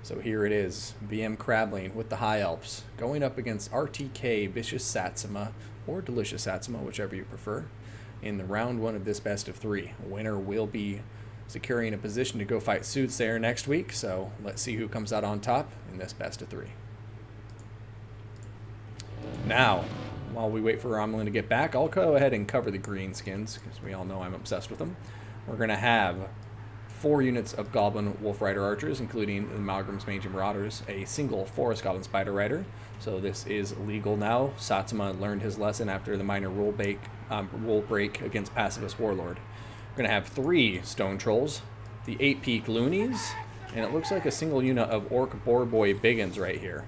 So here it is, VM Crabling with the High Elves going up against RTK, Vicioussatsuma, or Delicioussatsuma, whichever you prefer, in the round one of this best of three. Winner will be securing a position to go fight Soothsayer next week, so let's see who comes out on top in this best of three. Now, while we wait for Romulan to get back, I'll go ahead and cover the greenskins, because we all know I'm obsessed with them. We're going to have 4 units of Goblin Wolf Rider Archers, including the Malgrim's Mangy Marauders, a single Forest Goblin Spider Rider. So this is legal now. Satsuma learned his lesson after the minor rule break against Pacifist Warlord. We're going to have 3 Stone Trolls, the 8-Peak Loonies, and it looks like a single unit of Orc Boar Boy Biggins right here.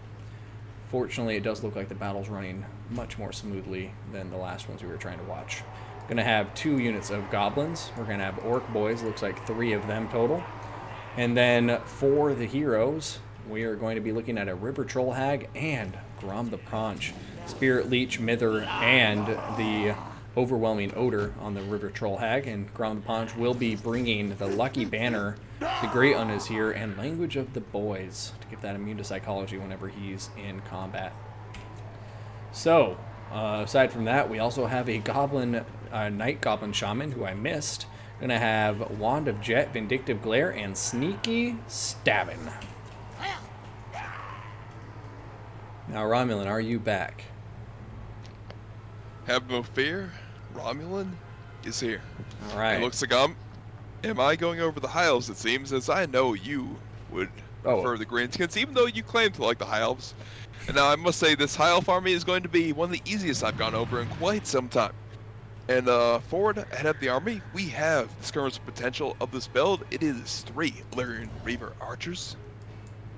Fortunately, it does look like the battle's running much more smoothly than the last ones we were trying to watch. Going to have 2 units of goblins. We're going to have orc boys, looks like 3 of them total. And then for the heroes, we are going to be looking at a River Troll Hag and Grom the Paunch, Spirit Leech, Mither, and the Overwhelming Odor on the River Troll Hag. And Grom the Paunch will be bringing the Lucky Banner, the Great Un is here, and Language of the Boys to give that immune to psychology whenever he's in combat. So, aside from that, we also have a Goblin, Night Goblin Shaman, who I missed. Gonna have Wand of Jet, Vindictive Glare, and Sneaky Stabbing. Now, Romulan, are you back? Have no fear, Romulan is here. All right. It looks like am I going over the High Elves, it seems, as I know you would prefer the greenskins, even though you claim to like the High Elves. And now I must say this High Elf army is going to be one of the easiest I've gone over in quite some time. And forward ahead of the army, we have the skirmish potential of this build. It is 3 Illyrian Reaver Archers,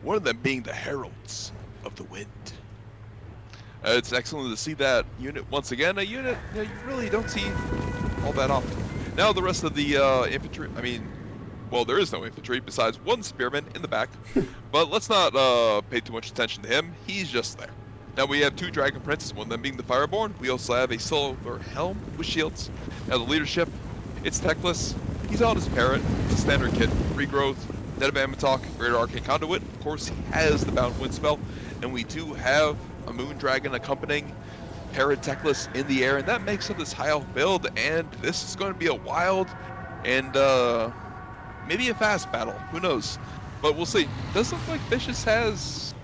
one of them being the Heralds of the Wind. It's excellent to see that unit once again, a unit you really don't see all that often. Now the rest of the infantry, well, there is no infantry besides 1 spearman in the back, but let's not pay too much attention to him. He's just there. Now we have 2 Dragon Princes, one of them being the Fireborn. We also have a Silver Helm with shields. Now the leadership, it's techless. He's on his parrot. It's a standard kit. Regrowth, Net of Amatok, Greater Arcane Conduit. Of course, he has the Bound Wind spell, and we do have a Moon Dragon accompanying Parrot techless in the air, and that makes up this High Elf build. And this is going to be a wild and maybe a fast battle. Who knows? But we'll see. Does look like Vicious has,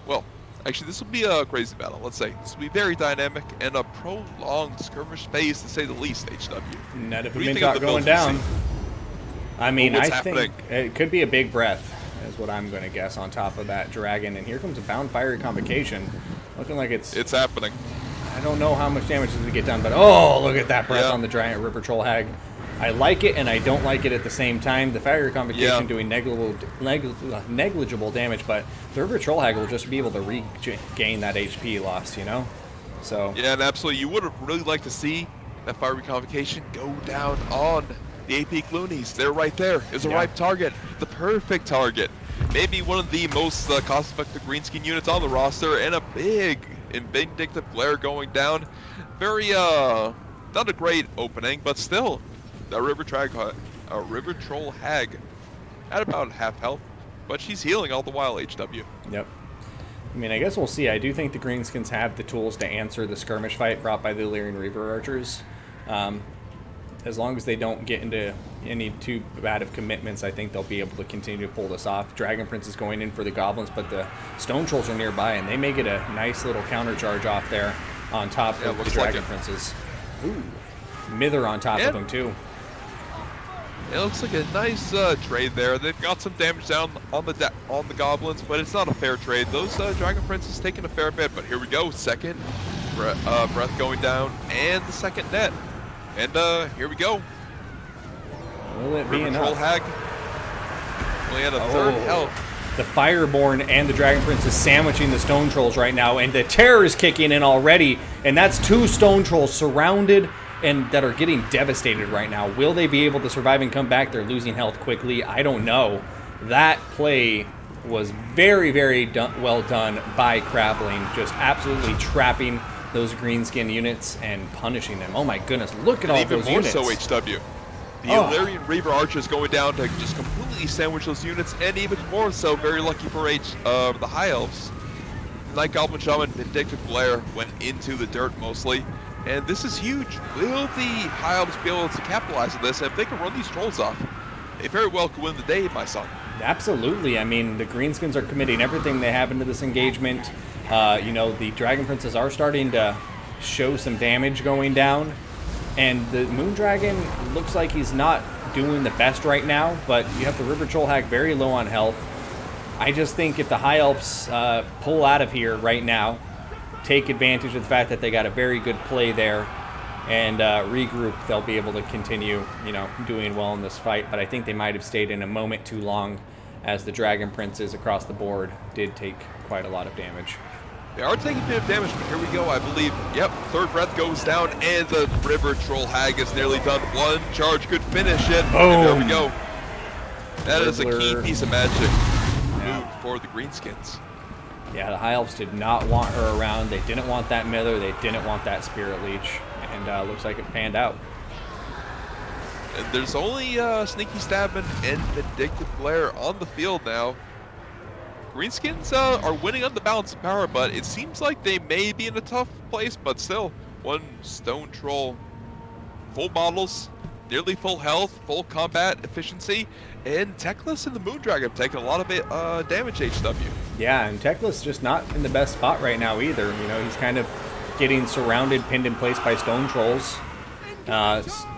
well, actually, this will be a crazy battle, let's say. This will be very dynamic and a prolonged skirmish phase, to say the least, HW. Net of Mintok going down. I mean, I think it could be a big breath, is what I'm going to guess, on top of that dragon. And here comes a Bound Fiery Convocation. Looking like it's happening. I don't know how much damage is going to get done, but oh, look at that breath on the giant River Troll Hag. I like it and I don't like it at the same time. The Fiery Convocation doing negligible damage, but the River Troll Hag will just be able to regain that HP lost, you know? So yeah, and absolutely, you would have really liked to see that Fiery Convocation go down on the 8-Peak Loonies. They're right there. It's a ripe target, the perfect target. Maybe one of the most cost-effective greenskin units on the roster, and a big Vindictive Glare going down. Very, not a great opening, but still, that River Troll Hag at about half health, but she's healing all the while, HW. Yep. I mean, I guess we'll see. I do think the greenskins have the tools to answer the skirmish fight brought by the Illyrian Reaver Archers. As long as they don't get into any too bad of commitments, I think they'll be able to continue to pull this off. Dragon Prince is going in for the goblins, but the Stone Trolls are nearby, and they may get a nice little counter charge off there on top of the Dragon Princes. Ooh, Mither on top of them too. It looks like a nice trade there. They've got some damage down on the goblins, but it's not a fair trade. Those Dragon Princes taking a fair bit, but here we go. Second breath going down, and the second net. And here we go. Will it be enough? Troll Hag only had a third health. The Fireborn and the Dragon Prince is sandwiching the Stone Trolls right now, and the terror is kicking in already. And that's 2 Stone Trolls surrounded and that are getting devastated right now. Will they be able to survive and come back? They're losing health quickly. I don't know. That play was very, very well done by Crabling, just absolutely trapping those greenskin units and punishing them. Oh my goodness, look at all those units. Even more so, HW. The Illyrian Reaver Archers going down to just completely sandwich those units, and even more so, very lucky for the High Elves. Night Goblin Shaman, Vindictive Glare went into the dirt mostly, and this is huge. Will the High Elves be able to capitalize on this? And if they can run these trolls off, they very well could win the day, my son. Absolutely. I mean, the Greenskins are committing everything they have into this engagement. You know, the Dragon Princes are starting to show some damage going down. And the Moondragon looks like he's not doing the best right now, but you have the River Troll Hag very low on health. I just think if the High Elves pull out of here right now, take advantage of the fact that they got a very good play there, and regroup, they'll be able to continue, you know, doing well in this fight. But I think they might have stayed in a moment too long, as the Dragon Princes across the board did take quite a lot of damage. They are taking a bit of damage, but here we go, I believe. Yep, third breath goes down, and the River Troll Hag is nearly done. One charge could finish it. Boom. And there we go. That is a key piece of magic move for the Greenskins. Yeah, the High Elves did not want her around. They didn't want that Mither. They didn't want that Spirit Leech. And looks like it panned out. And there's only Sneaky Stabman and Vindictive Glare on the field now. Greenskins are winning on the balance of power, but it seems like they may be in a tough place, but still, one Stone Troll, full models, nearly full health, full combat efficiency, and Teclis and the Moondragon taking a lot of damage HW. Yeah, and Teclis just not in the best spot right now either. You know, he's kind of getting surrounded, pinned in place by Stone Trolls.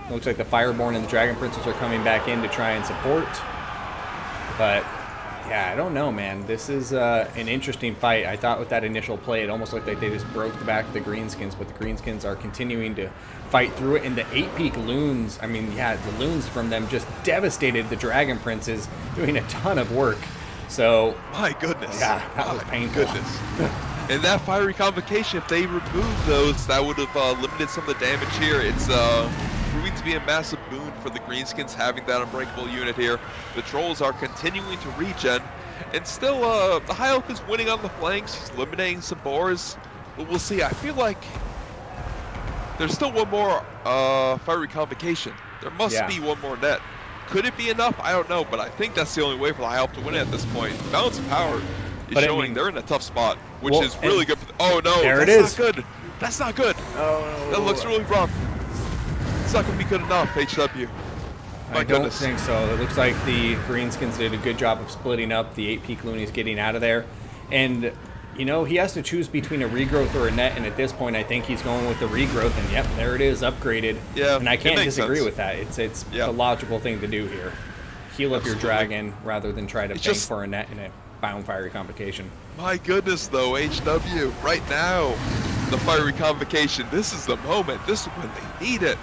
Looks like the Fireborn and the Dragon Princes are coming back in to try and support. But yeah, I don't know, man. This is an interesting fight. I thought with that initial play, it almost looked like they just broke the back of the Greenskins, but the Greenskins are continuing to fight through it. And the 8-peak loons, I mean, yeah, the loons from them just devastated the Dragon Princes, doing a ton of work. So, my goodness. Yeah, that was painful. Goodness. And that Fiery Convocation, if they removed those, that would have limited some of the damage here. It's proving to be a massive boon for the Greenskins having that unbreakable unit here. The Trolls are continuing to regen, and still the High Elf is winning on the flanks. He's eliminating some boars, but we'll see. I feel like there's still one more Fiery Convocation. There must be one more net. Could it be enough? I don't know, but I think that's the only way for the High Elf to win it at this point. Balance of power is showing they're in a tough spot, which is really good for the, oh no, that's not good. That's not good. Oh, that looks really rough. It's not going to be good enough, HW. I don't think so. It looks like the Greenskins did a good job of splitting up. The 8-peak loonies getting out of there. And, you know, he has to choose between a regrowth or a net, and at this point I think he's going with the regrowth, and yep, there it is, upgraded. Yeah, and I can't disagree with that. It's the logical thing to do here. Heal up your dragon rather than try to bank for a net in a bound Fiery Convocation. My goodness, though, HW, right now, the Fiery Convocation, this is the moment. This is when they need it.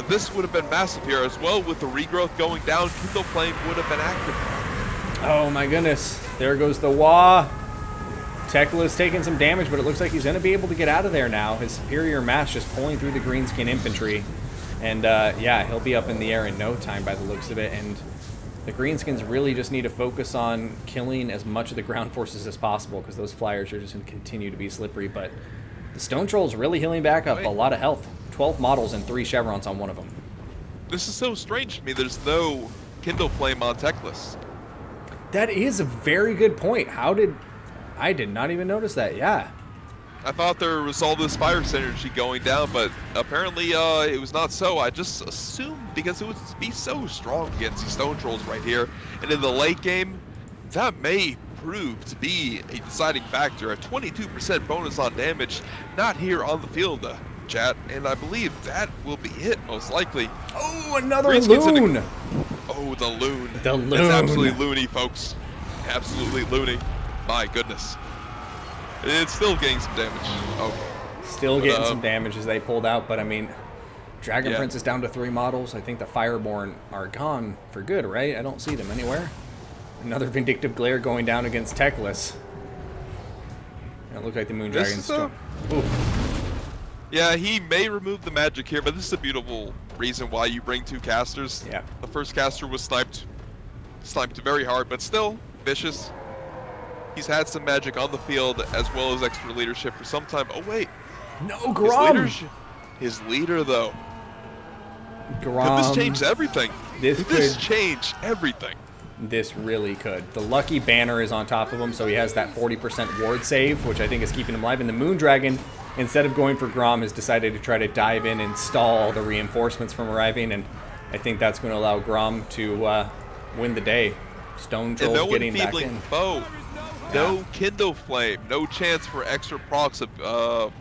This would have been massive here as well. With the regrowth going down, Kindle Flame would have been active. Oh my goodness, there goes the Wah. Teclis taking some damage, but it looks like he's going to be able to get out of there now. His Superior Mass just pulling through the Greenskin infantry. And yeah, he'll be up in the air in no time by the looks of it. And the Greenskins really just need to focus on killing as much of the ground forces as possible, because those flyers are just going to continue to be slippery. But the Stone Troll's really healing back up. A lot of health. 12 models and 3 chevrons on one of them. This is so strange to me. There's no Kindle Flame on Teclis. That is a very good point. I did not even notice that. Yeah. I thought there was all this fire synergy going down, but apparently it was not so. I just assumed because it would be so strong against these Stone Trolls right here. And in the late game, that may prove to be a deciding factor. A 22% bonus on damage, not here on the field, chat. And I believe that will be it, most likely. Oh, another loon! Oh, the loon. The loon. It's absolutely loony, folks. Absolutely loony. My goodness. It's still getting some damage. Oh. Still getting some damage as they pulled out, but I mean, Dragon Prince is down to 3 models. I think the Fireborn are gone for good, right? I don't see them anywhere. Another Vindictive Glare going down against Teclis. And it looked like the Moondragon's strong. Yeah, he may remove the magic here, but this is a beautiful reason why you bring 2 casters. Yeah. The first caster was sniped very hard, but still vicious. He's had some magic on the field as well as extra leadership for some time. Oh wait, no Grom. His leader though. Grom, could this change everything? This change everything. This really could. The Lucky Banner is on top of him, so he has that 40% ward save, which I think is keeping him alive. And the Moondragon, instead of going for Grom, has decided to try to dive in and stall the reinforcements from arriving, and I think that's going to allow Grom to win the day. Stone Trolls no getting back in. Foe. No Kindle Flame. No chance for extra procs of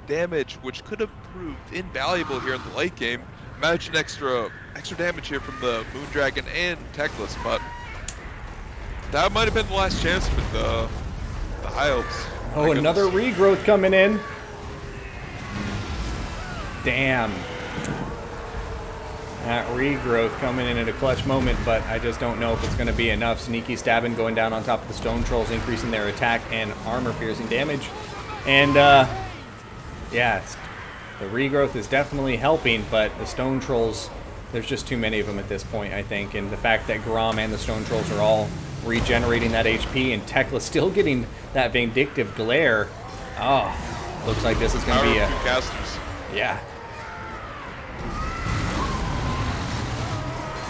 damage, which could have proved invaluable here in the late game. Imagine extra damage here from the Moondragon and Teclis, but that might have been the last chance for the High Elves. Oh, another regrowth coming in. Damn. That regrowth coming in at a clutch moment, but I just don't know if it's going to be enough. Sneaky stabbing going down on top of the Stone Trolls, increasing their attack and armor-piercing damage. And, yeah, the regrowth is definitely helping, but the Stone Trolls, there's just too many of them at this point, I think. And the fact that Grom and the Stone Trolls are all regenerating that HP, and Tekla still getting that Vindictive Glare. Oh, looks like this is going to be a... Two casters. Yeah.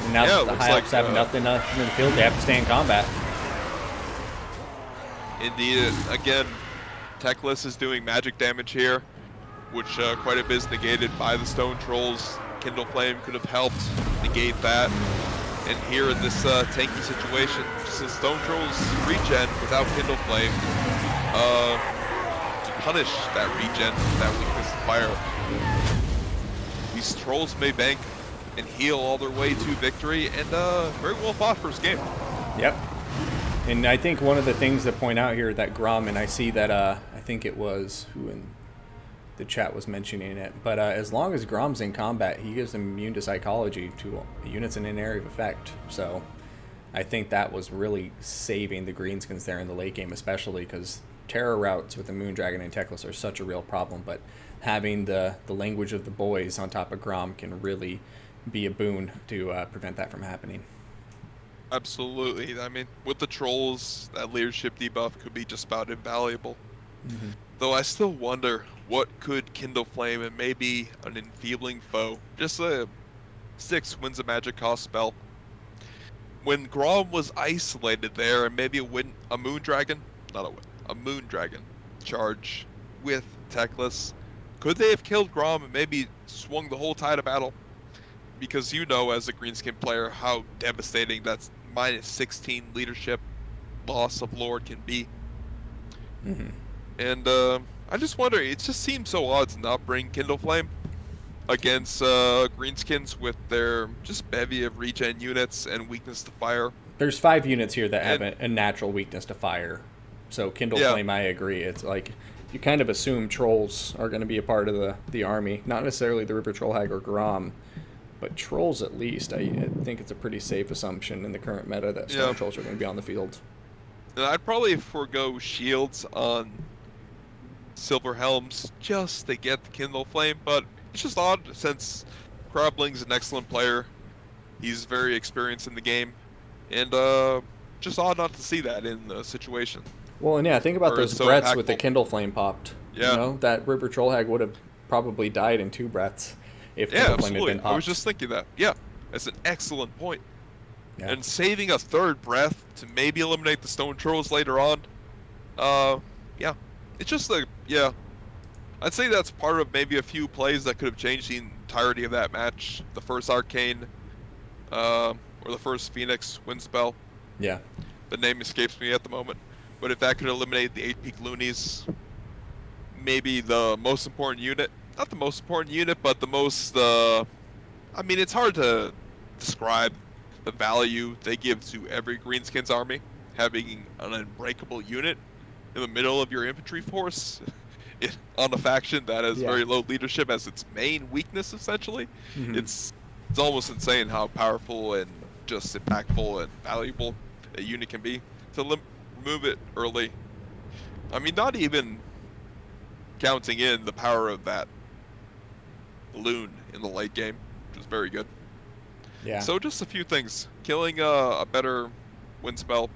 And now the High Elves have nothing in the field, they have to stay in combat. Indeed. Again, Teclis is doing magic damage here, which quite a bit is negated by the Stone Trolls. Kindle Flame could have helped negate that. And here in this tanky situation, just the Stone Trolls regen without Kindle Flame to punish that regen, that weakness to fire. These Trolls may bank and heal all their way to victory, and very well fought first game. Yep. And I think one of the things to point out here that Grom, and I see that I think it was who in the chat was mentioning it, but as long as Grom's in combat, he gives them immune to psychology to units in an area of effect. So I think that was really saving the greenskins there in the late game, especially because terror routes with the Moondragon and Teclis are such a real problem, but having the language of the boys on top of Grom can really be a boon to prevent that from happening. Absolutely. I mean, with the Trolls, that leadership debuff could be just about invaluable. Mm-hmm. Though I still wonder, what could Kindle Flame and maybe an enfeebling foe, just a 6 wins a magic cost spell. When Grom was isolated there, and maybe a Moondragon, not a Moondragon charge with Teclis, could they have killed Grom and maybe swung the whole tide of battle? Because you know, as a greenskin player, how devastating that minus 16 leadership loss of Lord can be. Mm-hmm. And I just wonder, it just seems so odd to not bring Kindle Flame against greenskins with their just bevy of regen units and weakness to fire. There's 5 units here that have a natural weakness to fire. So Kindle Flame, I agree. It's like you kind of assume Trolls are going to be a part of the army. Not necessarily the River Troll Hag or Grom, but Trolls at least. I think it's a pretty safe assumption in the current meta that Stone Trolls are going to be on the field. And I'd probably forego shields on Silver Helms just to get the Kindle Flame, but it's just odd since Crabling's an excellent player. He's very experienced in the game, and just odd not to see that in the situation. Well, and yeah, think about those breaths with the Kindle Flame popped. Yeah. You know, that River Troll Hag would have probably died in 2 breaths if Kindle Flame had been popped. I was just thinking that. Yeah, that's an excellent point. Yeah. And saving a 3rd breath to maybe eliminate the Stone Trolls later on. Yeah. It's just I'd say that's part of maybe a few plays that could have changed the entirety of that match. The first Arcane, or the first Phoenix wind spell. Yeah. The name escapes me at the moment. But if that could eliminate the 8 peak loonies, maybe the most important unit. Not the most important unit, but the most, I mean, it's hard to describe the value they give to every Greenskins army. Having an unbreakable unit in the middle of your infantry force on a faction that has very low leadership as its main weakness, essentially. Mm-hmm. It's almost insane how powerful and just impactful and valuable a unit can be. To remove it early, I mean, not even counting in the power of that loon in the late game, which is very good. Yeah. So just a few things. Killing a better wind spell,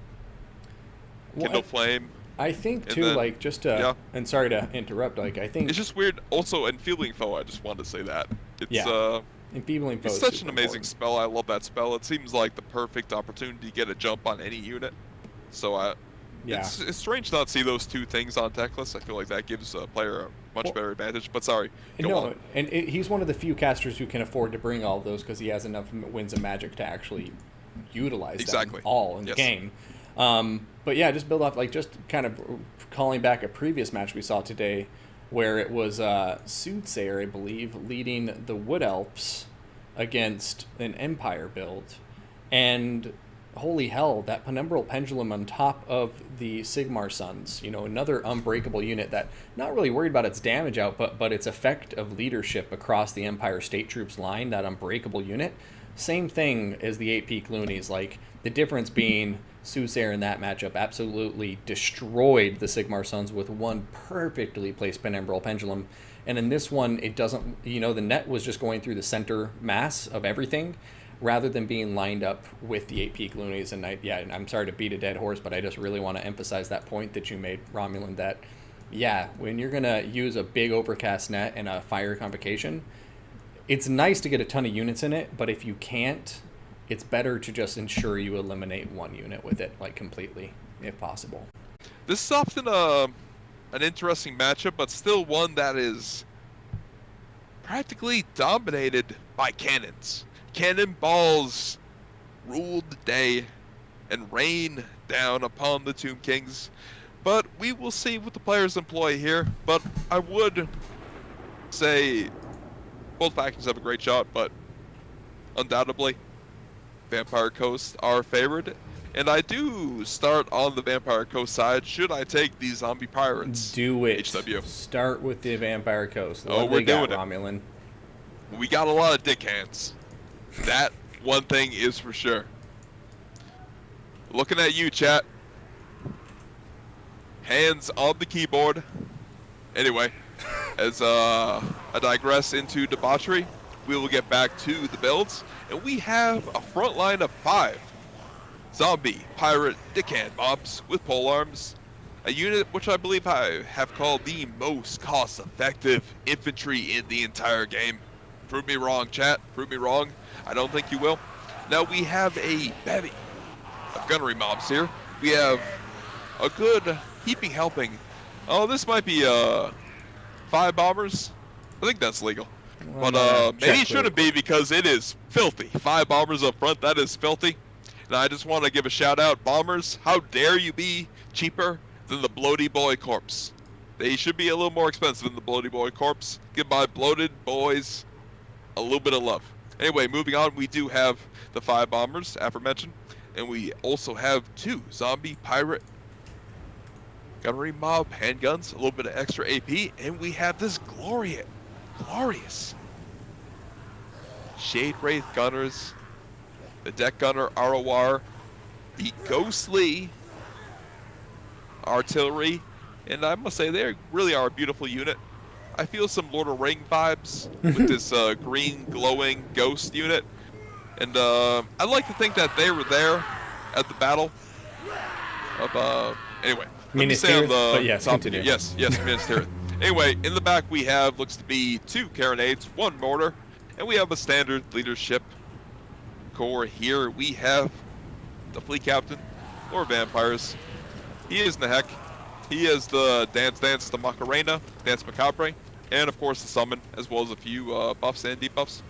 Kindle Flame. I think too, then, like, just to, and sorry to interrupt, like, I think it's just weird. Also, enfeebling foe, I just wanted to say that. It's Enfeebling foe It's is such super an amazing important. spell. I love that spell. It seems like the perfect opportunity to get a jump on any unit. So Yeah. it's strange to not see those two things on tech lists. I feel like that gives a player a much better advantage. But sorry, go on. And he's one of the few casters who can afford to bring all those because he has enough wins of magic to actually utilize them all in the game. But yeah, just build off, like, just kind of calling back a previous match we saw today where it was Soothsayer, I believe, leading the Wood Elves against an Empire build. And holy hell, that Penumbral Pendulum on top of the Sigmar Sons, you know, another unbreakable unit that not really worried about its damage out, but its effect of leadership across the Empire State Troops line, that unbreakable unit. Same thing as the 8 Peak Loonies, like the difference being Soothsayer in that matchup absolutely destroyed the Sigmar Sons with one perfectly placed Penumbral Pendulum. And in this one, it doesn't, you know, the net was just going through the center mass of everything rather than being lined up with the 8 Peak Loonies. And I'm sorry to beat a dead horse, but I just really want to emphasize that point that you made, Romulan, that, yeah, when you're going to use a big overcast net and a fire convocation, it's nice to get a ton of units in it, but if you can't, it's better to just ensure you eliminate one unit with it, like, completely, if possible. This is often an interesting matchup, but still one that is practically dominated by cannons. Cannonballs ruled the day and rain down upon the Tomb Kings. But we will see what the players employ here. But I would say both factions have a great shot, but undoubtedly Vampire Coast are favored. And I do start on the Vampire Coast side. Should I take these zombie pirates? Do it. HW. Start with the Vampire Coast. We're doing it. Romulan. We got a lot of dick hands. That one thing is for sure. Looking at you, chat. Hands on the keyboard. Anyway, as I digress into debauchery, we will get back to the builds. And we have a front line of 5 zombie pirate dickhand mobs with polearms. A unit which I believe I have called the most cost-effective infantry in the entire game. Prove me wrong, chat. Prove me wrong. I don't think you will. Now we have a bevy of gunnery mobs here. We have a good heaping helping. Oh, this might be 5 bombers. I think that's legal. Well, but maybe it shouldn't be because it is filthy. 5 bombers up front, that is filthy. And I just want to give a shout out, bombers, how dare you be cheaper than the Bloaty Boy Corpse. They should be a little more expensive than the Bloaty Boy Corpse. Give my bloated boys a little bit of love. Anyway, moving on, we do have the 5 bombers, aforementioned. And we also have 2 zombie pirate gunnery mob handguns, a little bit of extra AP. And we have this glorious Shade Wraith gunners, the deck gunner ROR, the ghostly artillery, and I must say they really are a beautiful unit. I feel some Lord of the Ring vibes with this green glowing ghost unit, and I like to think that they were there at the battle of anyway. Minas Tirith, but yes, continue. Yes, Minas Tirith. Anyway, in the back we have looks to be 2 carronades, 1 mortar, and we have a standard leadership core here. We have the fleet captain, Lord Vampires. He is in the heck. He is the Dance the Macarena, Dance Macabre, and of course the summon, as well as a few buffs and debuffs.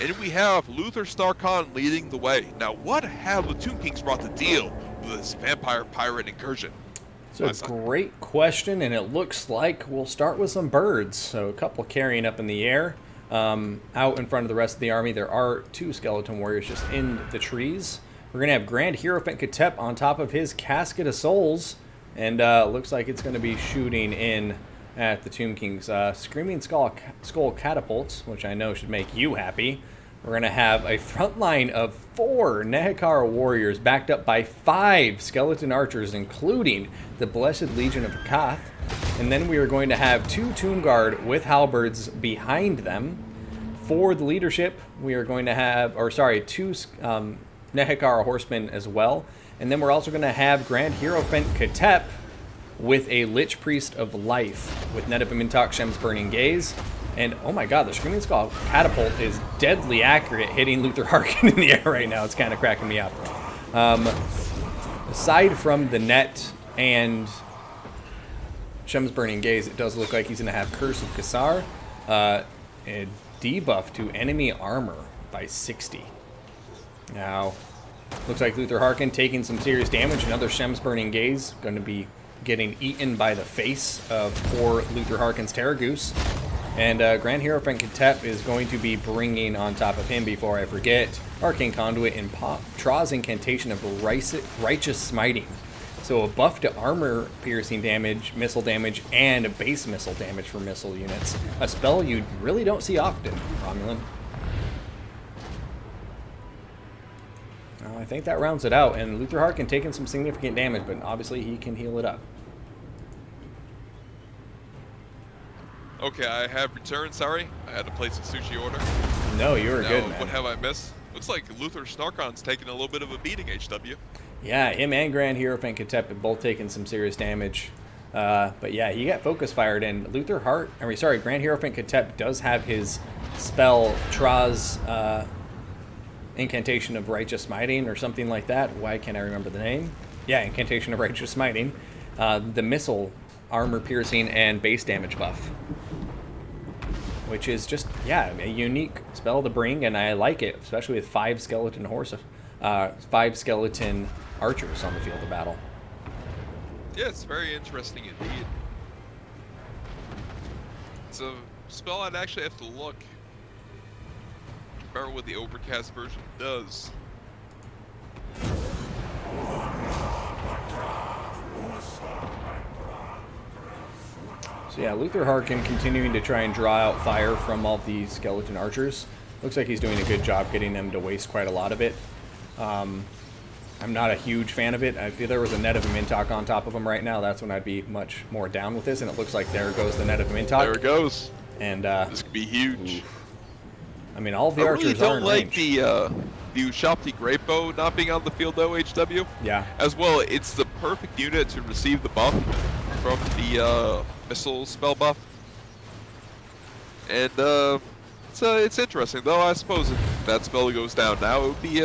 And we have Luther Starcon leading the way. Now, what have the Tomb Kings brought to deal with this vampire pirate incursion? It's a great question, and it looks like we'll start with some birds. So a couple carrying up in the air. Out in front of the rest of the army, there are 2 skeleton warriors just in the trees. We're going to have Grand Hierophant Katep on top of his Casket of Souls. And looks like it's going to be shooting in at the Tomb Kings. Screaming Skull Catapults, which I know should make you happy. We're going to have a front line of 4 Nehekara warriors backed up by 5 skeleton archers, including the Blessed Legion of Kath. And then we are going to have 2 Tomb Guard with halberds behind them. For the leadership, we are going to have, 2 Nehekara horsemen as well. And then we're also going to have Grand Hierophant Katep with a Lich Priest of Life with Nedip Mintok Shem's Burning Gaze. And oh my god, the Screaming Skull Catapult is deadly accurate, hitting Luther Harkin in the air right now. It's kind of cracking me up. Aside from the net and Shem's Burning Gaze, it does look like he's going to have Curse of Kassar, a debuff to enemy armor by 60. Now, looks like Luther Harkin taking some serious damage. Another Shem's Burning Gaze, going to be getting eaten by the face of poor Luther Harkin's Terragoose. And Grand Hierophant Katep is going to be bringing on top of him, before I forget, Arcane Conduit and Traw's Incantation of Righteous Smiting. So a buff to armor piercing damage, missile damage, and base missile damage for missile units. A spell you really don't see often, Romulan. I think that rounds it out, and Luther Harkin taking some significant damage, but obviously he can heal it up. Okay, I have returned, sorry. I had to place a sushi order. No, you were good, man. What have I missed? Looks like Luther Snarkon's taking a little bit of a beating, HW. Yeah, him and Grand Hierophant Katep have both taken some serious damage. But yeah, he got focus fired, and Grand Hierophant Katep does have his spell, Traw's Incantation of Righteous Smiting, or something like that. Why can't I remember the name? Yeah, Incantation of Righteous Smiting. The missile, armor piercing, and base damage buff. Which is just, yeah, a unique spell to bring, and I like it, especially with 5 skeleton archers on the field of battle. Yeah, it's very interesting indeed. It's a spell I'd actually have to look. Remember what the Overcast version does. So yeah, Luther Harkin continuing to try and draw out fire from all the skeleton archers. Looks like he's doing a good job getting them to waste quite a lot of it. I'm not a huge fan of it. If there was a net of a Mintok on top of him right now, that's when I'd be much more down with this. And it looks like there goes the net of a Mintok. There it goes. And this could be huge. Oof. I mean, all of the archers are in range. I really don't like the Ushapti Great Bow not being on the field though, HW. Yeah. As well, it's the perfect unit to receive the buff from the missile spell buff. And it's interesting though. I suppose if that spell goes down now, it would be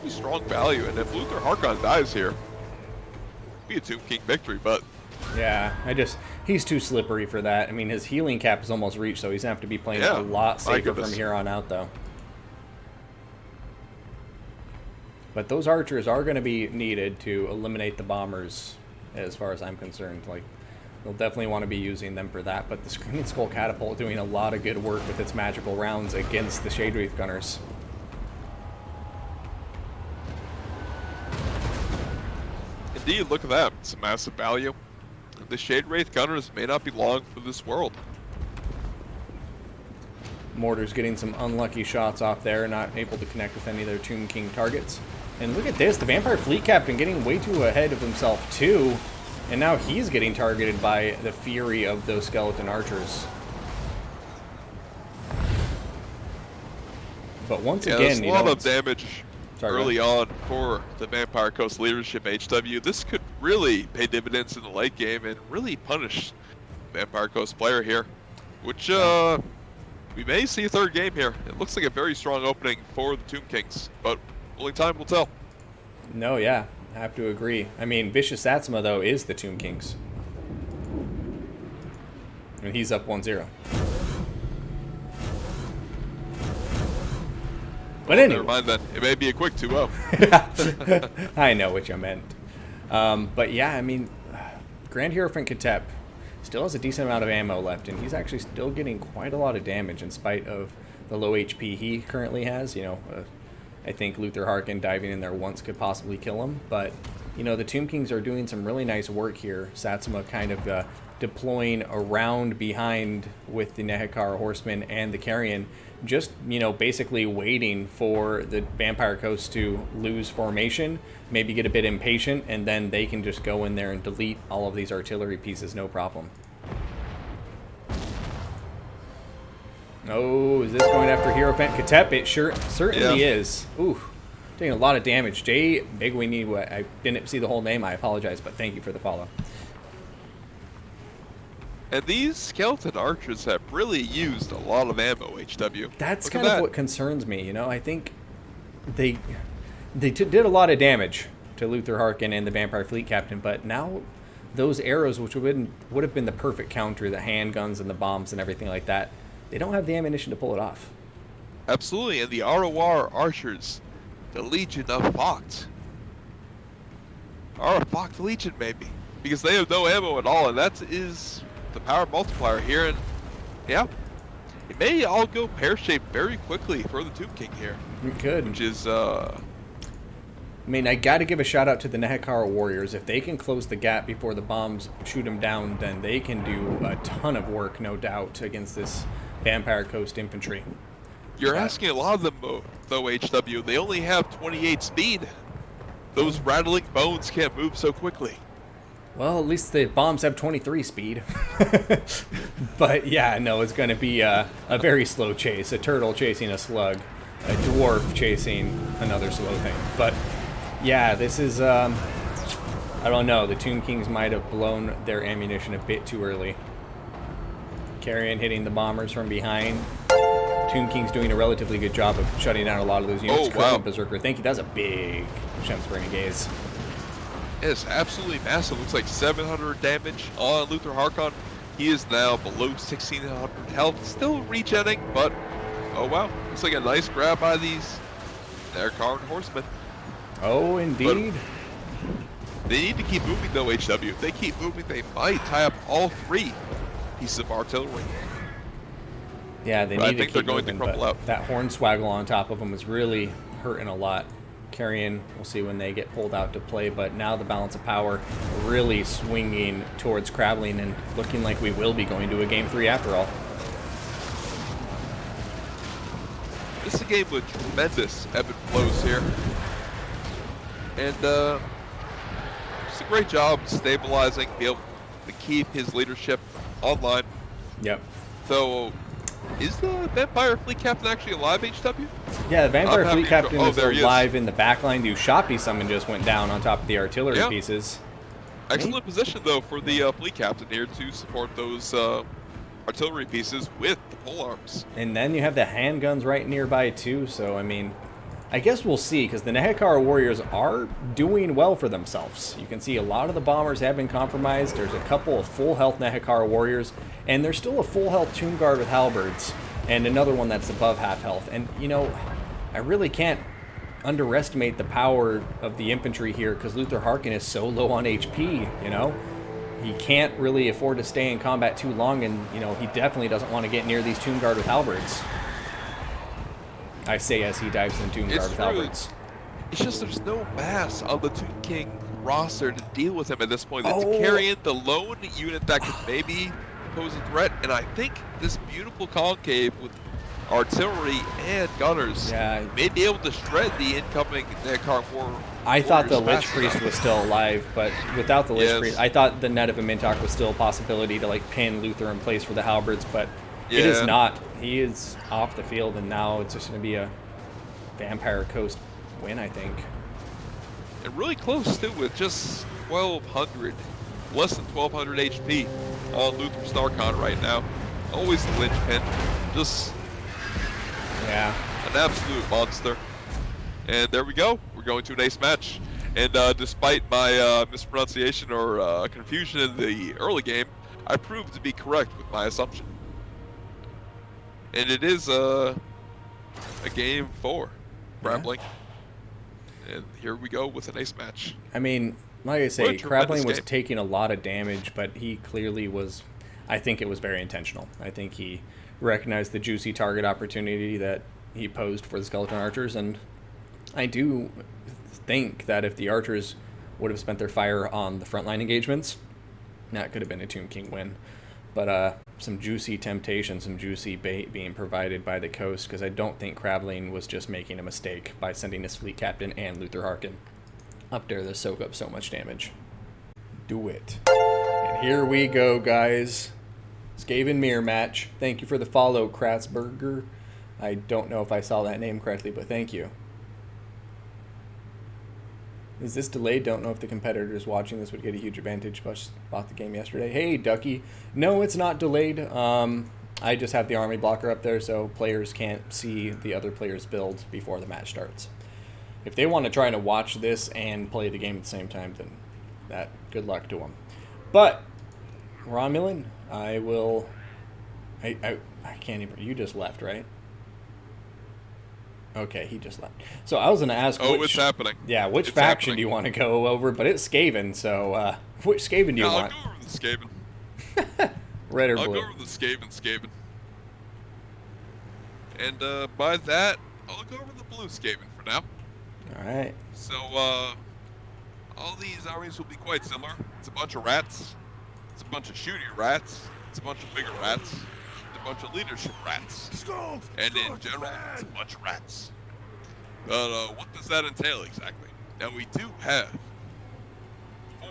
strong value. And if Luther Harkon dies here, it'd be a Tomb King victory. But yeah, he's too slippery for that. I mean, his healing cap is almost reached, so he's gonna have to be playing a lot safer from here on out, though. But those archers are going to be needed to eliminate the bombers, as far as I'm concerned. Like, they'll definitely want to be using them for that. But the Screaming Skull Catapult doing a lot of good work with its magical rounds against the Shade Wraith Gunners. Indeed, look at that. It's a massive value. The Shade Wraith Gunners may not be long for this world. Mortar's getting some unlucky shots off there, not able to connect with any of their Tomb King targets. And look at this, the Vampire Fleet Captain getting way too ahead of himself too. And now he's getting targeted by the fury of those skeleton archers. But once again, there's a lot of damage early on for the Vampire Coast leadership, HW. This could really pay dividends in the late game and really punish Vampire Coast player here, which we may see a third game here. It looks like a very strong opening for the Tomb Kings, but only time will tell. No, yeah, I have to agree. I mean, Vicioussatsuma, though, is the Tomb Kings. And he's up 1-0. But anyway. Never mind then. It may be a quick 2-0. I know what you meant. But yeah, I mean, Grand Hierophant Katep still has a decent amount of ammo left, and he's actually still getting quite a lot of damage in spite of the low HP he currently has. You know, I think Luther Harkin diving in there once could possibly kill him, but you know, the Tomb Kings are doing some really nice work here. Satsuma kind of deploying around behind with the Nehekar Horsemen and the Carrion, just, you know, basically waiting for the Vampire Coast to lose formation, maybe get a bit impatient, and then they can just go in there and delete all of these artillery pieces, no problem. Oh, is this going after Hierophant Katep? It certainly is. Ooh, taking a lot of damage. Jay Bigwini, I didn't see the whole name, I apologize, but thank you for the follow. And these skeleton archers have really used a lot of ammo, HW. That's Look kind at of that. what concerns me, you know. I think they did a lot of damage to Luther Harkin and the Vampire Fleet Captain, but now those arrows, which would have been the perfect counter, the handguns and the bombs and everything like that, they don't have the ammunition to pull it off. Absolutely, and the ROR archers, the Legion of Vogt. Vogt Legion, maybe. Because they have no ammo at all, and that is the power multiplier here. And yeah, it may all go pear-shaped very quickly for the Tomb King here. It could. Which is, I mean, I got to give a shout out to the Nehekara Warriors. If they can close the gap before the bombs shoot them down, then they can do a ton of work, no doubt, against this Vampire Coast infantry. You're asking a lot of them, though, HW. They only have 28 speed. Those rattling bones can't move so quickly. Well, at least the bombs have 23 speed. But yeah, no, it's going to be a very slow chase. A turtle chasing a slug. A dwarf chasing another slow thing. But yeah, this is, I don't know. The Tomb Kings might have blown their ammunition a bit too early. Carrion hitting the bombers from behind. Tomb King's doing a relatively good job of shutting down a lot of those units. Oh, wow. Berserker, thank you. That's a big Shemspringer gaze. It's absolutely massive. Looks like 700 damage on Luther Harkon. He is now below 1,600 health. Still regenning, but oh wow. Looks like a nice grab by these Nehekara horsemen. Oh, indeed. But they need to keep moving though, HW. If they keep moving, they might tie up all 3 pieces of artillery. Yeah, they But need to keep going moving, to crumple out. that Hornswaggle on top of them is really hurting a lot. Carrion, we'll see when they get pulled out to play, but now the balance of power really swinging towards Crabling and looking like we will be going to a Game 3 after all. This is a game with tremendous ebb and flows here. And just a great job stabilizing, be able to keep his leadership online. Yep. So, is the Vampire Fleet Captain actually alive, HW? Yeah, the Vampire Fleet Captain is there he alive in the backline. The Ushabti summon just went down on top of the artillery pieces. Excellent position, though, for the Fleet Captain here to support those artillery pieces with the polearms. And then you have the handguns right nearby, too. So, I mean, I guess we'll see, because the Nehekara Warriors are doing well for themselves. You can see a lot of the bombers have been compromised. There's a couple of full health Nehekara Warriors, and there's still a full health Tomb Guard with halberds, and another one that's above half health. And, you know, I really can't underestimate the power of the infantry here, because Luther Harkin is so low on HP, you know? He can't really afford to stay in combat too long, and, you know, he definitely doesn't want to get near these Tomb Guard with halberds. I say as he dives in Tomb Guard with halberds. It's just there's no mass on the Tomb King roster to deal with him at this point. It's Carrion, the lone unit that could maybe pose a threat, and I think this beautiful concave with artillery and gunners may be able to shred the incoming Nehekara Warriors. I thought the Lich Priest was still alive, but without the Lich Priest, I thought the Net of a Mintok was still a possibility to like pin Luther in place for the halberds, but it is not. He is off the field, and now it's just going to be a Vampire Coast win, I think. And really close, too, with just 1,200, less than 1,200 HP on Luther Starcon right now. Always the linchpin. Just an absolute monster. And there we go. We're going to an ace match. And despite my mispronunciation or confusion in the early game, I proved to be correct with my assumption. And it is a game 4, Crabling. And here we go with an ace match. I mean, like I say, Crabling was taking a lot of damage, but he clearly was, I think it was very intentional. I think he recognized the juicy target opportunity that he posed for the Skeleton Archers, and I do think that if the Archers would have spent their fire on the frontline engagements, that could have been a Tomb King win. But some juicy temptation, some juicy bait being provided by the coast, because I don't think Crabling was just making a mistake by sending his fleet captain and Luther Harkin up there to soak up so much damage. Do it. And here we go, guys. Skaven mirror match. Thank you for the follow, Kratzberger. I don't know if I saw that name correctly, but thank you. Is this delayed? Don't know if the competitors watching this would get a huge advantage. But bought the game yesterday. Hey, Ducky. No, it's not delayed. I just have the army blocker up there so players can't see the other player's build before the match starts. If they want to try to watch this and play the game at the same time, then good luck to them. But Romulan, I will. I can't even. You just left, right? Okay, he just left. So I was going to ask. Oh, it's happening. Yeah, which faction do you want to go over? But it's Skaven, so which Skaven do you want? I'll go over the Skaven. Red or blue? I'll go over the Skaven. And by that, I'll go over the blue Skaven for now. All right. So all these armies will be quite similar. It's a bunch of rats. It's a bunch of shooty rats. It's a bunch of bigger rats. It's a bunch of leadership rats. And in general, it's a bunch of rats. But what does that entail exactly? Now we do have 4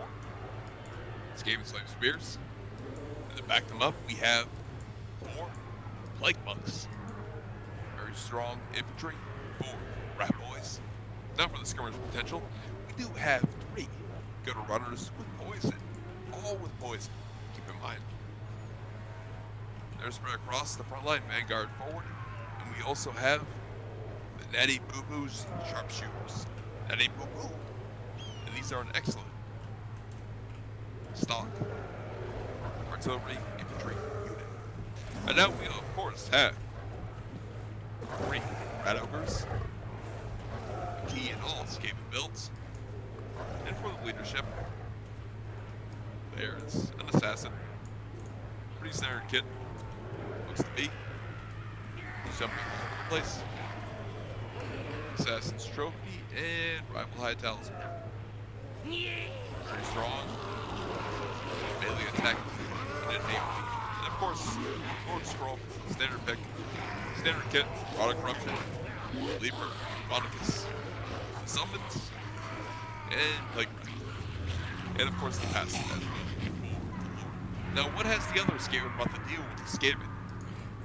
Skaven Slave Spears. And to back them up, we have 4 Plague Monks. Very strong infantry, 4 Rat Boys. Now for the skirmish potential, we do have 3 Gutter Runners with poison. All with poison, keep in mind. They're spread across the front line, vanguard forward. And we also have the Natty Boo Boos Sharpshooters. Natty Boo Boo. And these are an excellent stock artillery infantry unit. And now we, of course, have 3 Rat Ogres. Key in all Skaven builds. And for the leadership, there's an assassin. Pretty standard kit. Looks to be. Jumping all over the place. Assassin's Trophy and Rival High Talisman. Very strong. Melee attack and an AoE. And of course, Lord Scroll, standard pick. Standard kit, Product Corruption, Leaper, Monicus, Summons, and Plague Wrath. And of course the passive. Now what has the other Skaven about to deal with the Skaven?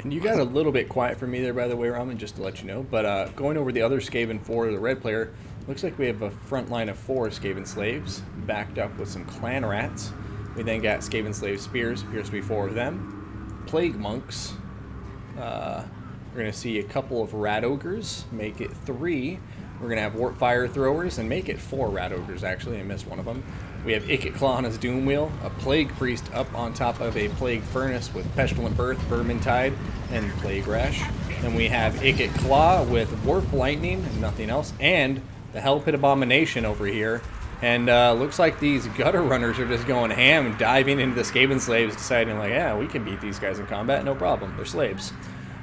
And you got a little bit quiet for me there, by the way, Ramen, just to let you know. But going over the other Skaven for the red player, looks like we have a front line of 4 Skaven Slaves, backed up with some Clan Rats. We then got Skaven Slave Spears, appears to be 4 of them. Plague Monks. We're going to see a couple of Rat Ogres, make it 3. We're going to have Warp Fire Throwers, and make it 4 Rat Ogres, actually. I missed one of them. We have Ikit Claw on his Doom Wheel, a Plague Priest up on top of a Plague Furnace with Pestilent Birth, Vermintide, and Plague Rash. Then we have Ikit Claw with Warp Lightning, and nothing else, and the Hell Pit Abomination over here. And looks like these Gutter Runners are just going ham, diving into the Skaven Slaves, deciding like, yeah, we can beat these guys in combat, no problem, they're slaves.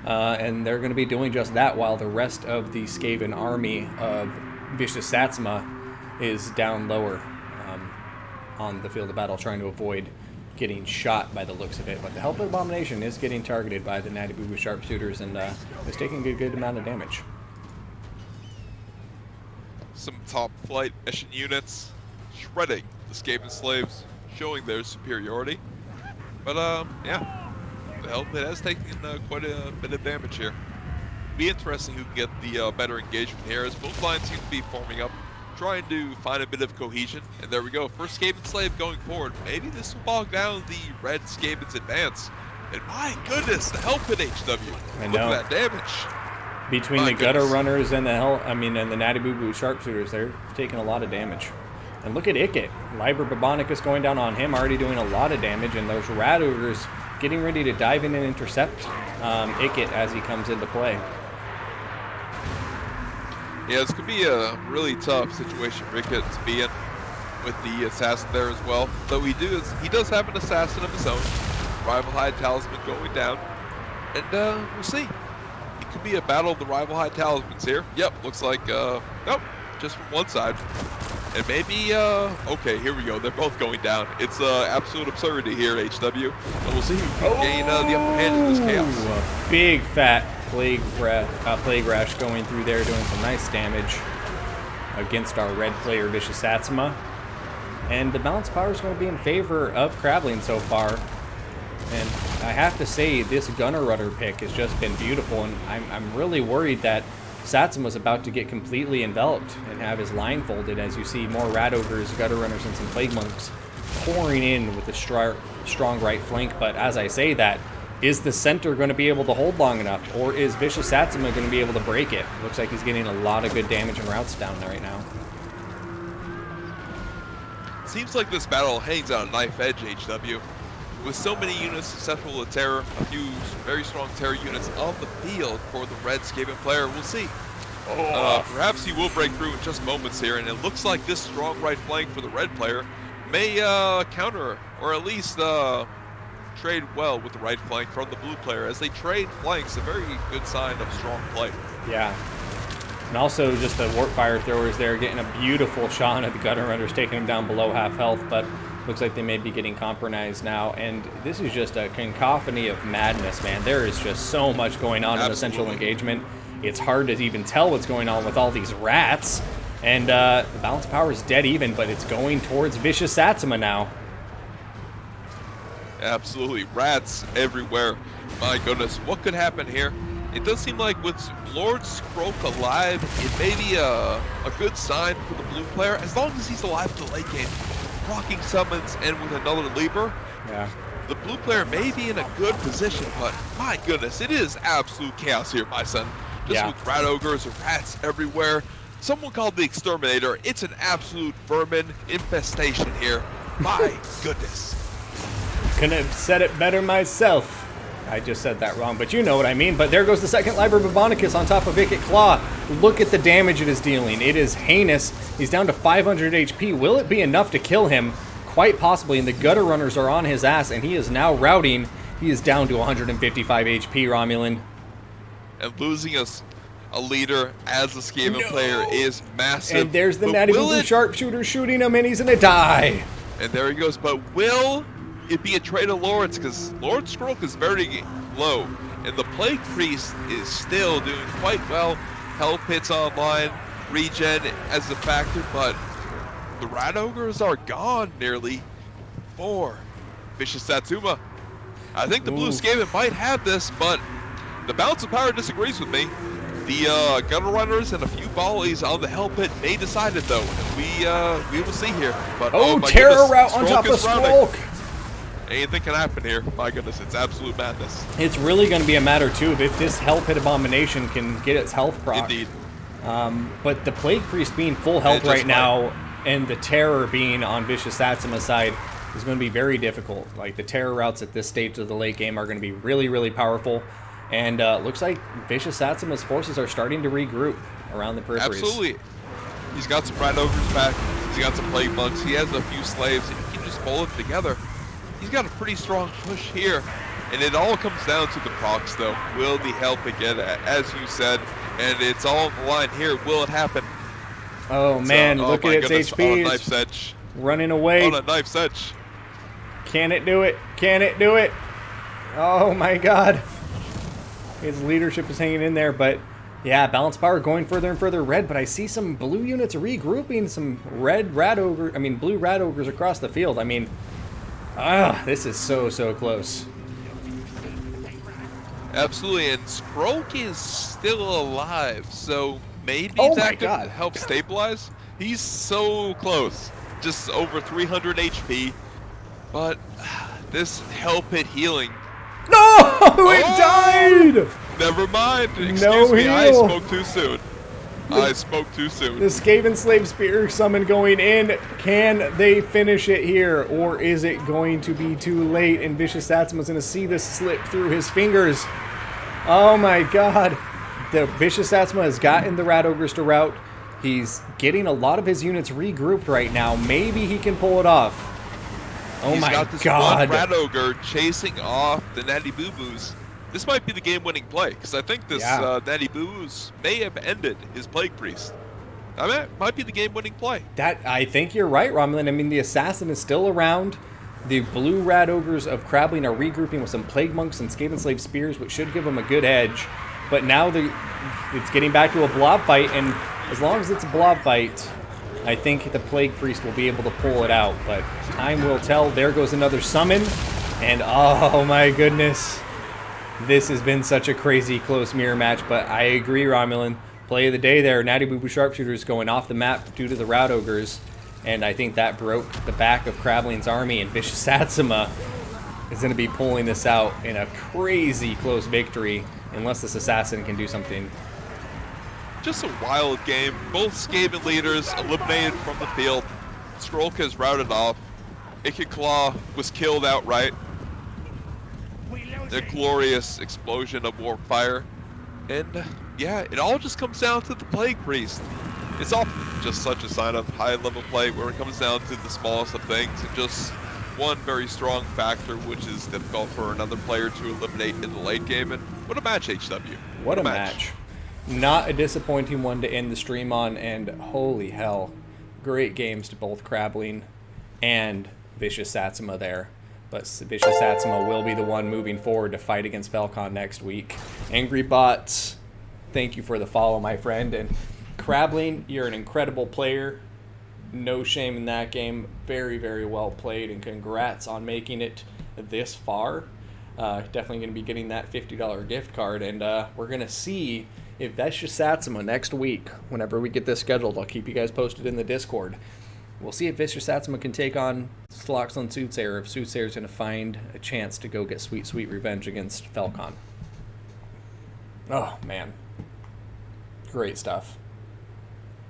And they're going to be doing just that while the rest of the Skaven army of Vicioussatsuma is down lower on the field of battle, trying to avoid getting shot by the looks of it. But the Hell Pit Abomination is getting targeted by the Natty Boo Boo Sharpshooters and is taking a good amount of damage. Some top flight Eshin units shredding the Skaven Slaves, showing their superiority. But yeah, the Hell Pit has taken quite a bit of damage here. Be interesting who can get the better engagement here, as both lines seem to be forming up, trying to find a bit of cohesion. And there we go, first Skaven Slave going forward. Maybe this will bog down the red Skaven's advance. And my goodness, the Hell Pit HW. I know. Look at that damage. Between the Gutter Runners and the Natty Boo Boo Sharpshooters, they're taking a lot of damage. And look at Ikit. Liber Babonicus going down on him, already doing a lot of damage, and those Rat Ogres getting ready to dive in and intercept Ikit as he comes into play. Yeah, this could be a really tough situation for Ikit to be in with the assassin there as well. Though he does have an assassin of his own. Rival High Talisman going down. And we'll see. It could be a battle of the Rival High Talismans here. Yep, looks like, nope, just from one side. And maybe, okay, here we go. They're both going down. It's absolute absurdity here, HW. And we'll see who can gain the upper hand in this chaos. Big fat Plague Rash going through there, doing some nice damage against our red player, Vicioussatsuma. And the balance power is going to be in favor of Crabling so far. And I have to say, this Gunner Rudder pick has just been beautiful, and I'm really worried that Satsuma's about to get completely enveloped and have his line folded as you see more Rat Ogres, Gutter Runners, and some Plague Monks pouring in with a strong right flank. But as I say that, is the center going to be able to hold long enough, or is Vicioussatsuma going to be able to break it? Looks like he's getting a lot of good damage and routes down there right now. Seems like this battle hangs on a knife edge, HW. With so many units susceptible to terror, a few very strong terror units on the field for the red Skaven player, we'll see. Perhaps he will break through in just moments here, and it looks like this strong right flank for the red player may counter, or at least trade well with the right flank from the blue player. As they trade flanks, a very good sign of strong play. Yeah. And also just the Warp Fire Throwers there getting a beautiful shot at the Gutter Runners, taking them down below half health, but looks like they may be getting compromised now. And this is just a cacophony of madness, man. There is just so much going on in the central engagement. It's hard to even tell what's going on with all these rats. And the balance of power is dead even, but it's going towards Vicioussatsuma now. Absolutely. Rats everywhere. My goodness. What could happen here? It does seem like with Lord Skroak alive, it may be a good sign for the blue player, as long as he's alive to the late game. Rocking summons and with another leaper, the blue player may be in a good position, but my goodness, it is absolute chaos here, my son. Just with rat ogres and rats everywhere. Someone called the Exterminator. It's an absolute vermin infestation here. My goodness. Couldn't have said it better myself. I just said that wrong, but you know what I mean. But there goes the second Liber Babonicus on top of Ikit Claw. Look at the damage it is dealing. It is heinous. He's down to 500 HP. Will it be enough to kill him? Quite possibly, and the Gutter Runners are on his ass, and he is now routing. He is down to 155 HP, Romulan. And losing us a leader as a Skaven player is massive. And there's the Natty Boo Sharpshooter shooting him, and he's gonna die. And there he goes. But will it be a trade of Lords? Because Lord Skroak is very low, and the Plague Priest is still doing quite well. Hell Pit's online, regen as a factor, but the Rat Ogres are gone nearly for Vicioussatsuma. I think the Blue Skaven might have this, but the Balance of Power disagrees with me. The Gutter Runners and a few volleys on the Hell Pit may decide it, though. We will see here. But oh my terror goodness, route on top of Skroak. Anything can happen here. My goodness, it's absolute madness. It's really going to be a matter, too, of if this Hell Pit Abomination can get its health proc. Indeed. But the Plague Priest being full health right now, and the Terror being on Viciousatsuma's side, is going to be very difficult. Like, the Terror routes at this stage of the late game are going to be really, really powerful. And looks like Vicioussatsuma''s forces are starting to regroup around the peripheries. Absolutely. He's got some Rat Ogres back. He's got some Plague Monks. He has a few slaves. And he can just pull them together. He's got a pretty strong push here. And it all comes down to the procs, though. Will the help again, as you said. And it's all on the line here. Will it happen? Oh, man. Look at its HP. On a knife's edge. Running away. On a knife's edge. Can it do it? Can it do it? Oh, my God. His leadership is hanging in there, but yeah, balance power going further and further red, but I see some blue units regrouping, some blue rat ogres across the field. I mean, this is so close. Absolutely, and Skroak is still alive, so maybe that could help stabilize. He's so close, just over 300 HP, but this Hell Pit healing. No! It died! Never mind. Excuse me, I spoke too soon. I spoke too soon. The Skaven Slave Spear summon going in. Can they finish it here? Or is it going to be too late? And Viciossatsuma's going to see this slip through his fingers. Oh my God. The Vicioussatsuma has gotten the Rat Ogres to rout. He's getting a lot of his units regrouped right now. Maybe he can pull it off. Oh He's my got this God. one Rat Ogre chasing off the Natty Boo Boos. This might be the game-winning play, because I think this Natty Boo Boos may have ended his Plague Priest. I mean, it might be the game-winning play. I think you're right, Romulan. I mean, the Assassin is still around. The blue Rat Ogres of Crabling are regrouping with some Plague Monks and Skaven Slave Spears, which should give them a good edge. But now it's getting back to a blob fight, and as long as it's a blob fight, I think the Plague Priest will be able to pull it out, but time will tell. There goes another summon, and oh my goodness. This has been such a crazy close mirror match, but I agree, Romulan. play of the day there. Natty Boo Boo Sharpshooters going off the map due to the Rout Ogres. And I think that broke the back of Crabling's army, and Vicioussatsuma is going to be pulling this out in a crazy close victory, unless this assassin can do something. Just a wild game. Both Skaven leaders eliminated from the field. Skrolka is routed off. Ikiclaw was killed outright. The glorious explosion of warp fire. And yeah, it all just comes down to the Plague Priest. It's all just such a sign of high-level play where it comes down to the smallest of things and just one very strong factor, which is difficult for another player to eliminate in the late game. And what a match, HW. What a match. Not a disappointing one to end the stream on, and holy hell, great games to both Crabling and Vicioussatsuma there. But Vicioussatsuma will be the one moving forward to fight against Falcon next week. Angry Bots, thank you for the follow, my friend. And Crabling, you're an incredible player. No shame in that game. Very, very well played, and congrats on making it this far. Definitely going to be getting that $50 gift card, and we're going to see if Vicioussatsuma next week, whenever we get this scheduled, I'll keep you guys posted in the Discord. We'll see if Vicioussatsuma can take on Sloxland Soothsayer, if Soothsayer's going to find a chance to go get sweet, sweet revenge against Falcon. Oh, man. Great stuff.